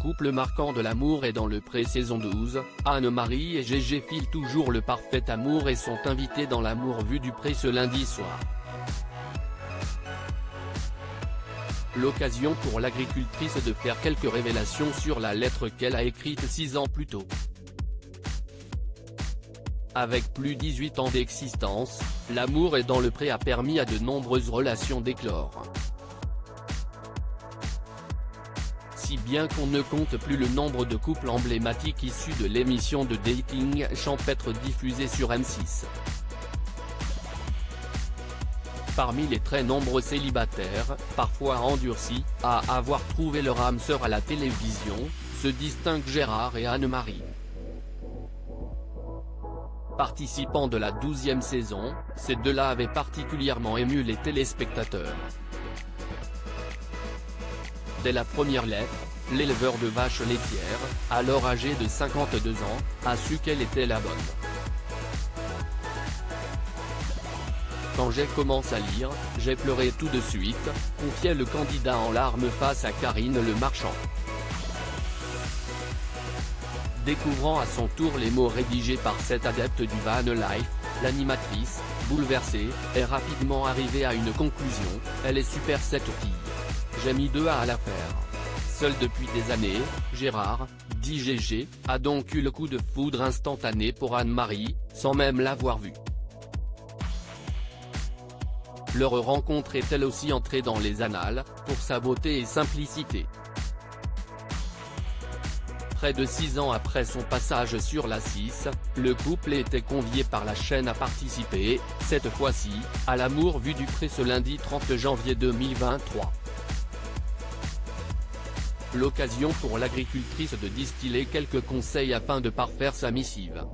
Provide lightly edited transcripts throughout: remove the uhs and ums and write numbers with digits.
couple marquant de l'amour est dans le pré-saison 12, Anne-Marie et Gégé filent toujours le parfait amour et sont invités dans l'amour vu du pré ce lundi soir. L'occasion pour l'agricultrice de faire quelques révélations sur la lettre qu'elle a écrite 6 ans plus tôt. Avec plus 18 ans d'existence, l'amour est dans le pré a permis à de nombreuses relations d'éclore. Si bien qu'on ne compte plus le nombre de couples emblématiques issus de l'émission de dating champêtre diffusée sur M6. Parmi les très nombreux célibataires, parfois endurcis, à avoir trouvé leur âme sœur à la télévision, se distinguent Gérard et Anne-Marie. Participants de la 12e saison, ces deux-là avaient particulièrement ému les téléspectateurs. Dès la première lettre, l'éleveur de vaches laitières, alors âgé de 52 ans, a su qu'elle était la bonne. Quand j'ai commencé à lire, j'ai pleuré tout de suite, confiait le candidat en larmes face à Karine Le Marchand. Découvrant à son tour les mots rédigés par cette adepte du van life, l'animatrice, bouleversée, est rapidement arrivée à une conclusion: elle est super cette fille. J'ai mis 2 à l'affaire. Seul depuis des années, Gérard, dit Gégé, a donc eu le coup de foudre instantané pour Anne-Marie, sans même l'avoir vue. Leur rencontre est elle aussi entrée dans les annales, pour sa beauté et simplicité. Près de 6 ans après son passage sur la 6, le couple était convié par la chaîne à participer, cette fois-ci, à l'amour vu du pré ce lundi 30 janvier 2023. L'occasion pour l'agricultrice de distiller quelques conseils afin de parfaire sa missive.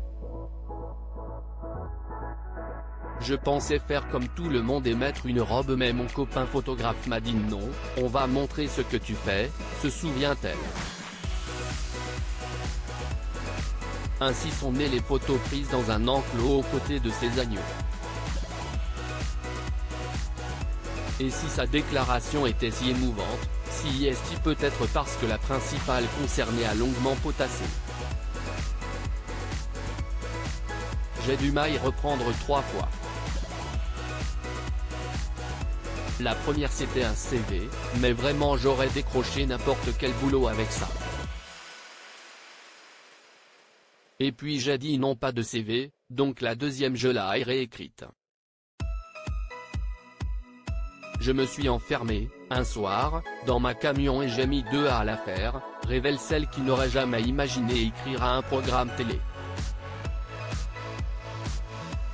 Je pensais faire comme tout le monde et mettre une robe, mais mon copain photographe m'a dit non, on va montrer ce que tu fais, se souvient-elle. Ainsi sont nées les photos prises dans un enclos aux côtés de ses agneaux. Et si sa déclaration était si émouvante, si est-il peut-être parce que la principale concernée a longuement potassé. J'ai dû m'y reprendre 3 fois. La première c'était un CV, mais vraiment j'aurais décroché n'importe quel boulot avec ça. Et puis j'ai dit non, pas de CV, donc la deuxième je l'ai réécrite. Je me suis enfermé, un soir, dans ma camion et j'ai mis 2 à l'affaire, révèle celle qui n'aurait jamais imaginé écrire à un programme télé.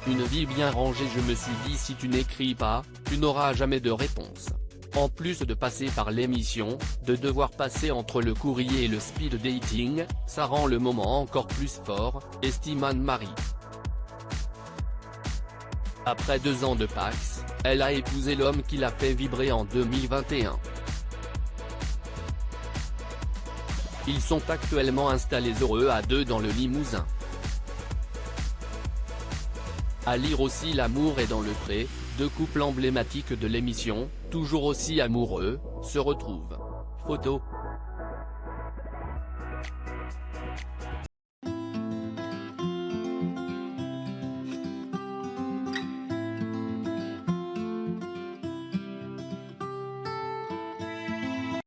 Une vie bien rangée, je me suis dit si tu n'écris pas, tu n'auras jamais de réponse. En plus de passer par l'émission, de devoir passer entre le courrier et le speed dating, ça rend le moment encore plus fort, estime Anne-Marie. Après 2 ans de Pax, elle a épousé l'homme qui l'a fait vibrer en 2021. Ils sont actuellement installés heureux à 2 dans le Limousin. À lire aussi L'amour est dans le pré, 2 couples emblématiques de l'émission, toujours aussi amoureux, se retrouvent. Photo.